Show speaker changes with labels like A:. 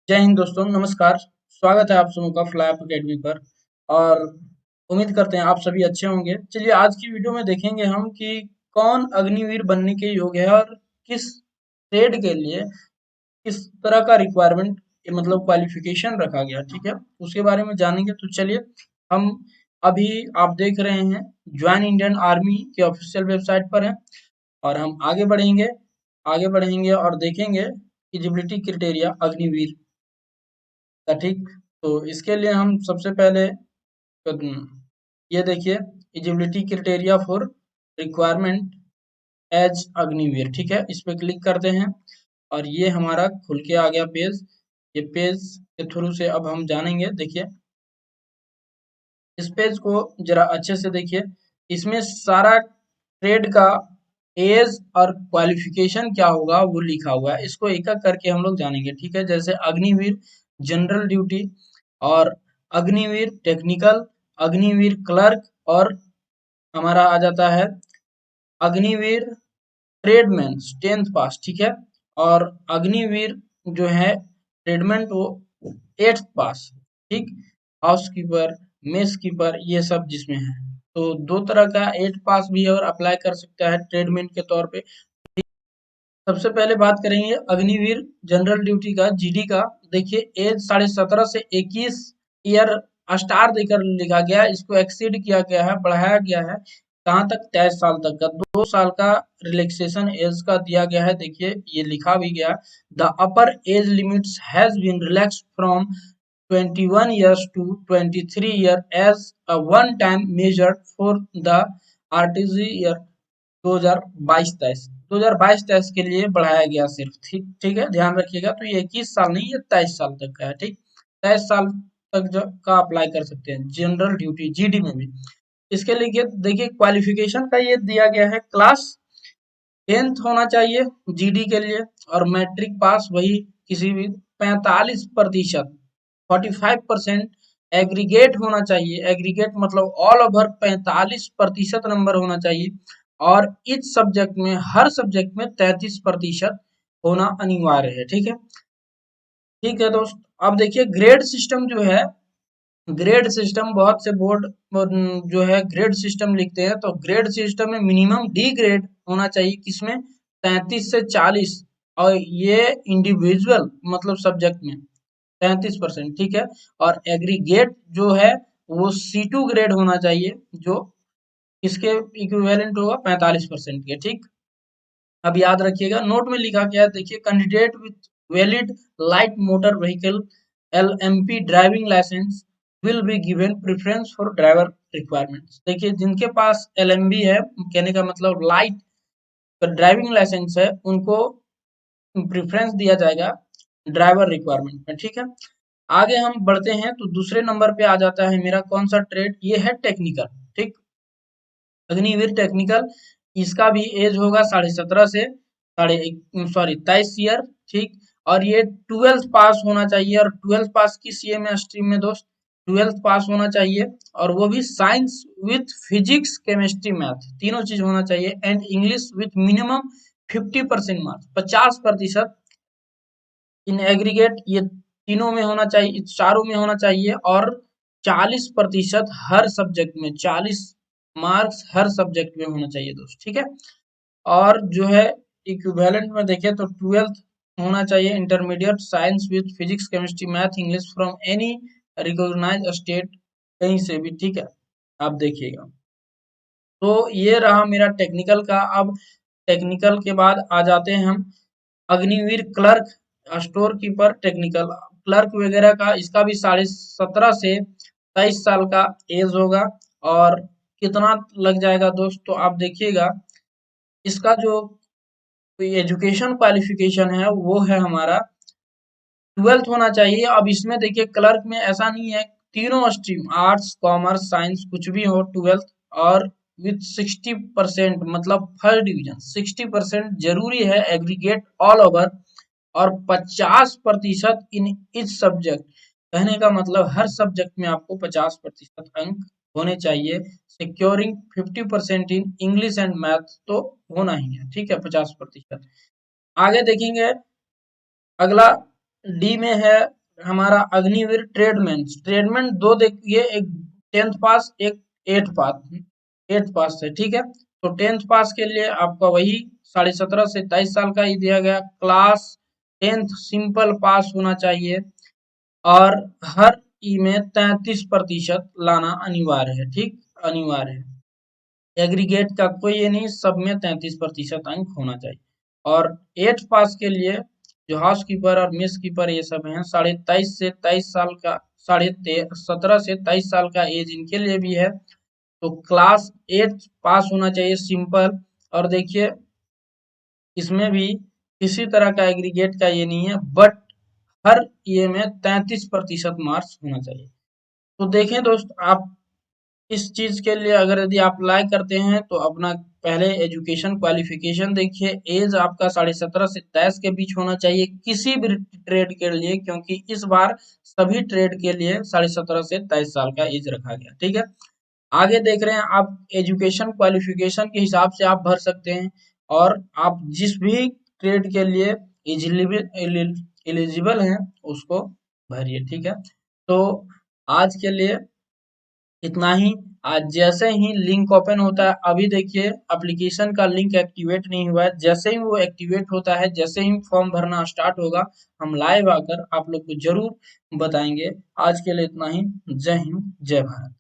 A: जय हिंद दोस्तों, नमस्कार। स्वागत है आप सबों का फ्लाई अकेडमी पर। और उम्मीद करते हैं आप सभी अच्छे होंगे। चलिए आज की वीडियो में देखेंगे हम कि कौन अग्निवीर बनने के योग्य है और किस ट्रेड के लिए किस तरह का रिक्वायरमेंट मतलब क्वालिफिकेशन रखा गया, ठीक है, उसके बारे में जानेंगे। तो चलिए हम अभी आप देख रहे हैं ज्वाइन इंडियन आर्मी के ऑफिशियल वेबसाइट पर हैं और हम आगे बढ़ेंगे और देखेंगे एलिजिबिलिटी क्राइटेरिया अग्निवीर था, ठीक। तो इसके लिए हम सबसे पहले ये देखिए eligibility criteria for requirement age Agniveer, ठीक है, इस पे क्लिक करते हैं और ये हमारा खुल के आ गया पेज। ये पेज के थ्रू से अब हम जानेंगे। देखिए इस पेज को जरा अच्छे से देखिए, इसमें सारा ट्रेड का एज और क्वालिफिकेशन क्या होगा वो लिखा हुआ है। इसको एक एक करके हम लोग जानेंगे, ठीक है। जैसे अग्निवीर जनरल ड्यूटी और अग्निवीर टेक्निकल, अग्निवीर क्लर्क और हमारा आ जाता है अग्निवीर ट्रेडमैन 10th पास, ठीक है। और अग्निवीर जो है ट्रेडमैन वो 8th पास, ठीक। हाउस कीपर, मेस कीपर ये सब जिसमें है, तो दो तरह का 8th पास भी और अप्लाई कर सकता है ट्रेडमैन के तौर पे। सबसे पहले बात करेंगे अग्निवीर जनरल ड्यूटी का, जीडी का। देखिए एज 17.5 से 21 ईयर स्टार देकर लिखा गया है, इसको एक्सीड किया गया है, बढ़ाया गया है कहाँ तक, 23 साल तक का। 2 साल का रिलैक्सेशन एज का दिया गया है। देखिए ये लिखा भी गया, the upper age limits has been relaxed from 21 years to 23 year as a one time measure for the RTC year 2022-23 के लिए बढ़ाया गया सिर्फ, ठीक ठीक है, ध्यान रखिएगा। तो ये 21 साल नहीं, ये 23 साल तक का है, ठीक। 23 साल तक का अप्लाई कर सकते हैं जनरल ड्यूटी जीडी में भी। इसके लिए देखिए क्वालिफिकेशन का ये दिया गया है, क्लास 10th होना चाहिए जीडी के लिए और मैट्रिक पास वही किसी भी 45%, 45% एग्रीगेट होना चाहिए। एग्रीगेट मतलब ऑल ओवर 45% नंबर होना चाहिए और इस सब्जेक्ट में हर सब्जेक्ट में 33% होना अनिवार्य है, ठीक है। ठीक है दोस्त, अब देखिए ग्रेड सिस्टम जो है, ग्रेड सिस्टम बहुत से बोर्ड जो है ग्रेड सिस्टम लिखते हैं, तो ग्रेड सिस्टम में मिनिमम डी ग्रेड होना चाहिए, किसमें 33 से 40, और ये इंडिविजुअल मतलब सब्जेक्ट में 33%, ठीक है। और एग्रीगेट जो है वो C2 ग्रेड होना चाहिए, जो इसके इक्विवेलेंट होगा 45% के, ठीक। अब याद रखिएगा नोट में लिखा गया है, देखिए candidate with valid light motor vehicle LMP driving licence will be given preference for driver requirements. देखिए जिनके पास LMB है, कहने का मतलब लाइट ड्राइविंग लाइसेंस है, उनको प्रेफरेंस दिया जाएगा ड्राइवर रिक्वायरमेंट में, ठीक है। आगे हम बढ़ते हैं तो दूसरे नंबर पे आ जाता है मेरा कौन सा ट्रेड, ये है टेक्निकल, ठीक। अग्निवीर टेक्निकल, इसका भी एज होगा 17.5 से 23 ईयर, ठीक। और ये 12th पास होना चाहिए, और 12th पास किस ये में स्ट्रीम में दोस्त, 12th पास होना चाहिए, और वो भी science with physics chemistry math तीनों चीज होना चाहिए, and English with minimum 50% marks, 50% in aggregate ये तीनों में होना चाहिए, चारों में होना चाहिए, और 40% हर सब्जेक्ट में, 40 मार्क्स हर सब्जेक्ट में होना चाहिए दोस्त, ठीक है। और जो है इक्विवेलेंट में देखें तो 12th होना चाहिए intermediate science with physics chemistry math English from any recognised state, कहीं से भी, ठीक है। आप देखिएगा, तो ये रहा मेरा टेक्निकल का। अब टेक्निकल के बाद आ जाते हैं हम Agniveer clerk, store keeper technical clerk वगैरह का, इसका भी 17.5 से 23 साल का एज होगा। और कितना लग जाएगा दोस्त, तो आप देखिएगा इसका जो एजुकेशन क्वालिफिकेशन है वो है हमारा 12th होना चाहिए। अब इसमें देखिए क्लर्क में ऐसा नहीं है, तीनों स्ट्रीम आर्ट्स कॉमर्स साइंस कुछ भी हो 12th, और विथ 60% मतलब फर्स्ट डिवीजन 60% जरूरी है एग्रीगेट ऑल ओवर, और 50% इन इच सब्जेक्ट, कहने का मतलब हर सब्जेक्ट में आपको 50% अंक होने चाहिए। Securing 50% in English and math तो होना ही है, ठीक है, 50%। आगे देखेंगे अगला डी में है हमारा अग्निवीर ट्रेडमैन, ट्रेडमैन दो देखिए, एक 10th पास, एक 8th पास, 8th पास है, ठीक है। तो 10th पास के लिए आपका वही 17.5 से 23 साल का ही दिया गया। क्लास 10th सिंपल पास होना चाहिए और हर ई में 33% लाना अनिवार्य है, ठीक, अनिवार्य है। एग्रीगेट का कोई ये नहीं, सब में 33% अंक होना चाहिए। और 8th पास के लिए जो हाउस कीपर और मेस कीपर ये सब हैं, 23.5 से 23 साल का, 17 से 23 साल का एज इनके लिए भी है। तो क्लास 8 पास होना चाहिए सिंपल। और देखिए इसमें भी किसी तरह का एग्रीगेट का ये नहीं है, बट हर ये में 33% मार्क्स होना चाहिए। तो देखें दोस्त, आप इस चीज के लिए अगर यदि आप अप्लाई करते हैं तो अपना पहले एजुकेशन क्वालिफिकेशन देखिए। एज आपका 17.5 से 23 के बीच होना चाहिए किसी भी ट्रेड के लिए, क्योंकि इस बार सभी ट्रेड के लिए 17.5 से 23 साल का एज रखा गया, ठीक है। आगे देख रहे हैं आप, एजुकेशन क्वालिफिकेशन के हिसाब से आप भर सकते हैं और आप जिस भी ट्रेड के लिए एलिजिबल हैं उसको भरिए, ठीक है। तो आज के लिए इतना ही। आज जैसे ही लिंक ओपन होता है, अभी देखिए एप्लीकेशन का लिंक एक्टिवेट नहीं हुआ है, जैसे ही वो एक्टिवेट होता है, जैसे ही फॉर्म भरना स्टार्ट होगा, हम लाइव आकर आप लोग को जरूर बताएंगे। आज के लिए इतना ही। जय हिंद, जय भारत।